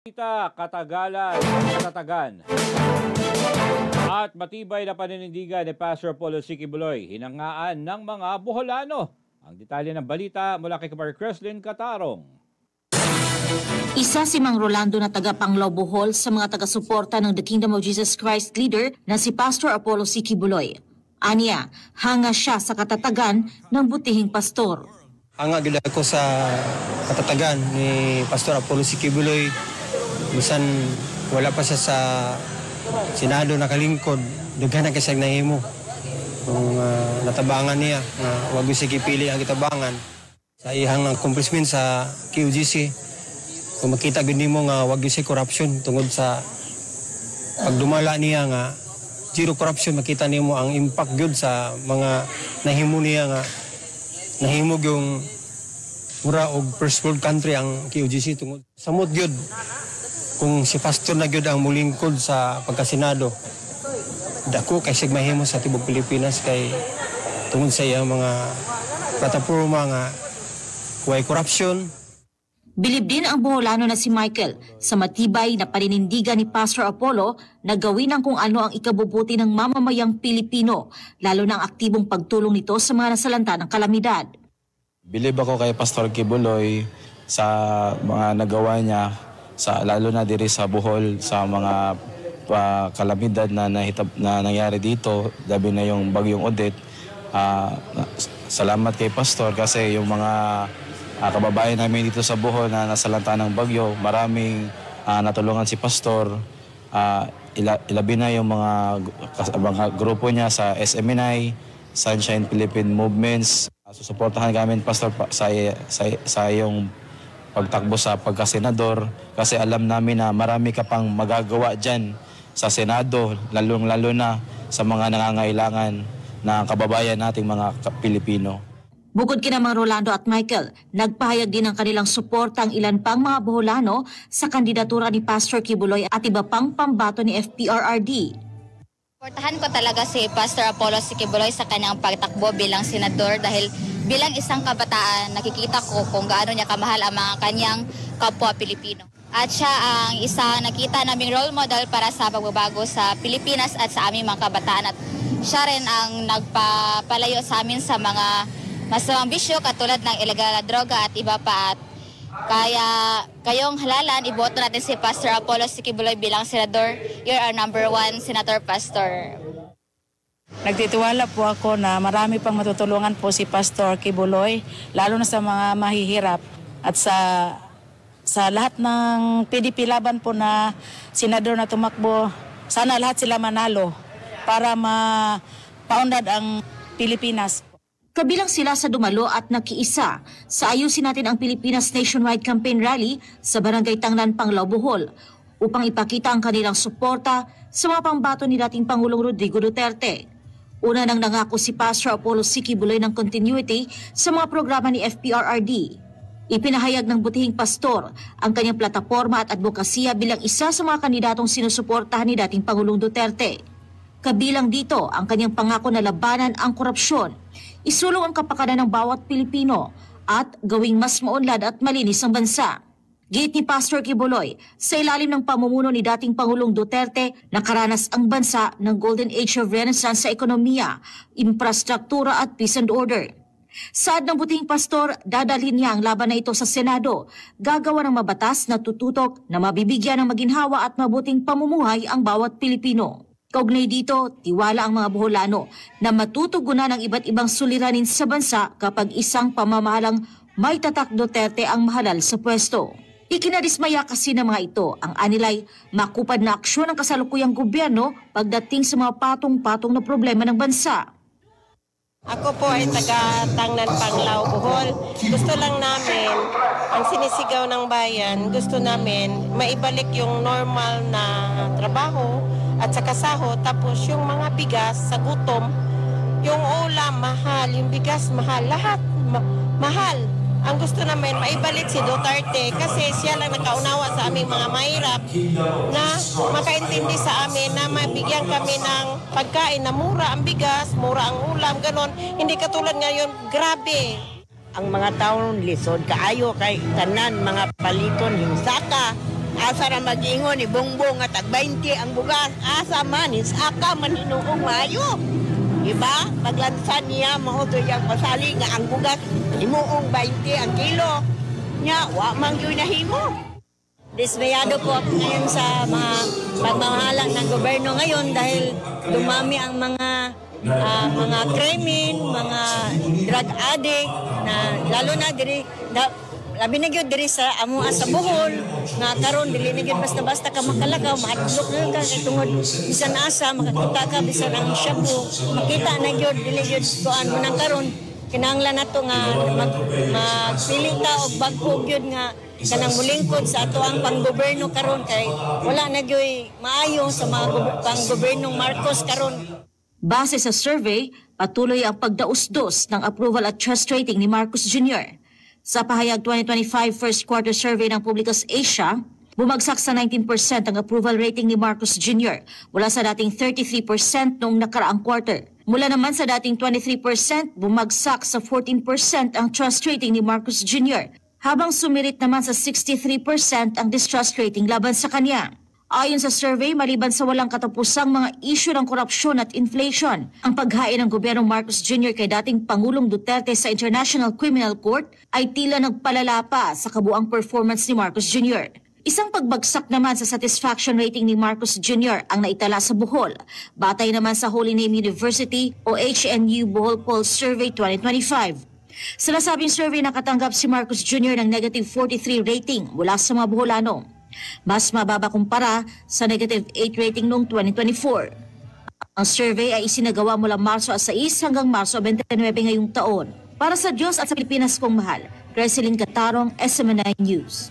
Katagalan, katatagan at matibay na paninindigan ni Pastor Apollo C. Quiboloy, hinangaan ng mga Boholano. Ang detalye ng balita mula kay Kapar Creslin Catarong. Isa si Mang Rolando na taga Panglao, Bohol sa mga taga-suporta ng The Kingdom of Jesus Christ leader na si Pastor Apollo C. Quiboloy. Aniya, hanga siya sa katatagan ng butihing pastor. Hanga gid ako sa katatagan ni Pastor Apollo C. Quiboloy. Bisan wala pa siya sa Senado nakalingkod, daghan na kasi nahimo. Kung natabangan niya, wag siya kipili ang kitabangan. Sa ihang accomplishment sa QGC, kung makita gud nimo nga wag siya corruption tungod sa pagdumala niya nga zero corruption, makita nimo ang impact gyud sa mga nahimo niya nga nahimo yung mura og first world country ang QGC tungod samot gyud. Kung si pastor na gyud ang mulingkod sa pagkasenado, dako kay sig mahimo sa tibok Pilipinas kay tungod sa iyang mga plataporma nga way corruption. Bilib din ang Boholano na si Michael sa matibay na paninindigan ni Pastor Apollo na gawin ang kung ano ang ikabubuti ng mamamayang Pilipino, lalo na ang aktibong pagtulong nito sa mga nasalanta ng kalamidad. Bilib ako kay Pastor Quiboloy sa mga nagawa niya, lalo na diri sa Bohol, sa mga kalamidad na nangyari dito, labi na yung bagyong Odette. Salamat kay Pastor kasi yung mga kababayan namin dito sa Bohol na nasalanta ng bagyo, maraming natulungan si Pastor. Ilabi na yung mga grupo niya sa SMNI, Sunshine Philippine Movements. Susuportahan kami, Pastor, sa iyong pagtakbo sa pagkasenador kasi alam namin na marami ka pang magagawa dyan sa Senado, lalong-lalo na sa mga nangangailangan na kababayan nating mga Pilipino. Bukod kina Mang Rolando at Michael, nagpahayag din ng kanilang suporta ang ilan pang mga Boholano sa kandidatura ni Pastor Quiboloy at iba pang pambato ni FPRRD. Suportahan ko talaga si Pastor Apollo C. Quiboloy sa kanyang pagtakbo bilang senador dahil bilang isang kabataan, nakikita ko kung gaano niya kamahal ang mga kanyang kapwa Pilipino. At siya ang isang nakita naming role model para sa pagbabago sa Pilipinas at sa aming mga kabataan. At siya rin ang nagpapalayo sa amin sa mga masamang bisyo katulad ng ilegal na droga at iba pa. At kaya kayong halalan, iboto natin si Pastor Apollo C. Quiboloy bilang senador. You're our #1 Senator Pastor. Nagtitiwala po ako na marami pang matutulungan po si Pastor Quiboloy, lalo na sa mga mahihirap at sa lahat ng PDP laban po na senador na tumakbo. Sana lahat sila manalo para mapaunlad ang Pilipinas. Kabilang sila sa dumalo at nakiisa sa Ayusin Natin ang Pilipinas Nationwide Campaign Rally sa Barangay Tanglan, Panglao, Bohol upang ipakita ang kanilang suporta sa mga pambato ni dating Pangulong Rodrigo Duterte. Una nang nangako si Pastor Apollo C. Quiboloy ng continuity sa mga programa ni FPRRD. Ipinahayag ng butihing pastor ang kanyang plataporma at advokasya bilang isa sa mga kandidatong sinusuportahan ni dating Pangulong Duterte. Kabilang dito ang kanyang pangako na labanan ang korupsyon, isulong ang kapakanan ng bawat Pilipino at gawing mas maunlad at malinis ang bansa. Gate ni Pastor Quiboloy, sa ilalim ng pamumuno ni dating Pangulong Duterte, nakaranas ang bansa ng Golden Age of Renaissance sa ekonomiya, infrastruktura at peace and order. Saad ng butihing pastor, dadalhin niya ang laban na ito sa Senado, gagawa ng mabatas na tututok na mabibigyan ng maginhawa at mabuting pamumuhay ang bawat Pilipino. Kaugnay dito, tiwala ang mga Boholano na matutugunan ang iba't ibang suliranin sa bansa kapag isang pamamahalang may tatak Duterte ang mahalal sa pwesto. Ikinadismaya kasi ng mga ito ang anilay makupad na aksyon ng kasalukuyang gobyerno pagdating sa mga patong-patong na problema ng bansa. Ako po ay taga-Tanglan, Panglao, Bohol. Gusto lang namin, ang sinisigaw ng bayan, gusto namin maibalik yung normal na trabaho at sa kasahod, tapos yung mga bigas sa gutom, yung ulam mahal, yung bigas mahal, lahat mahal. Ang gusto namin, maibalik si Duterte kasi siya lang nakaunawa sa aming mga mahirap na makaintindi sa amin na mabigyan kami ng pagkain na mura ang bigas, mura ang ulam, ganon. Hindi katulad ngayon, grabe. Ang mga taon lisod, kaayo kay tanan, mga paliton, hinsaka, asa ra mag-ingon ni Bongbong nga tag 20 ang bugas, asa man is aka man hinuong maayo. Diba? Paglansan niya mao to yang pasali nga ang bugas himuong 20 ang kilo. Nya wa man gyud nahimo. Dismayado po ako ngayon sa mga pagmamahalang ng gobyerno ngayon dahil dumami ang mga krimen, mga drug addict na lalo na diri labi na gyud diri sa amo sa Bohol nga karon dili na gyud basta-basta ka makalakaw mahadlok na ka kay tungod bisan asa makakita ka bisan ang shabu makita na gyud dili gyud kuan mo nang karon kinahanglan nato nga magpili ta og bag-o gyud nga kanang mulingkod sa ato ang panggobyerno karon kay wala na gyud maayo sa mga panggobernong Marcos karon. Base sa survey, patuloy ang pagdausdos ng approval at trust rating ni Marcos Jr. Sa pahayag 2025 first quarter survey ng Publicus Asia, bumagsak sa 19% ang approval rating ni Marcos Jr. mula sa dating 33% noong nakaraang quarter. Mula naman sa dating 23%, bumagsak sa 14% ang trust rating ni Marcos Jr. habang sumirit naman sa 63% ang distrust rating laban sa kanya. Ayon sa survey, maliban sa walang katapusang mga isyu ng korupsyon at inflation, ang paghain ng gobyernong Marcos Jr. kay dating Pangulong Duterte sa International Criminal Court ay tila nagpalala pa sa kabuang performance ni Marcos Jr. Isang pagbagsak naman sa satisfaction rating ni Marcos Jr. ang naitala sa Bohol, batay naman sa Holy Name University o HNU Bohol Poll Survey 2025. Sa nasabing survey, nakatanggap si Marcos Jr. ng negative 43 rating mula sa mga Boholano. Mas mababa kumpara sa negative 8 rating noong 2024. Ang survey ay isinagawa mula Marso 6 hanggang Marso 29 ngayong taon. Para sa Diyos at sa Pilipinas kong mahal, Creseline Catarong, SMNI News.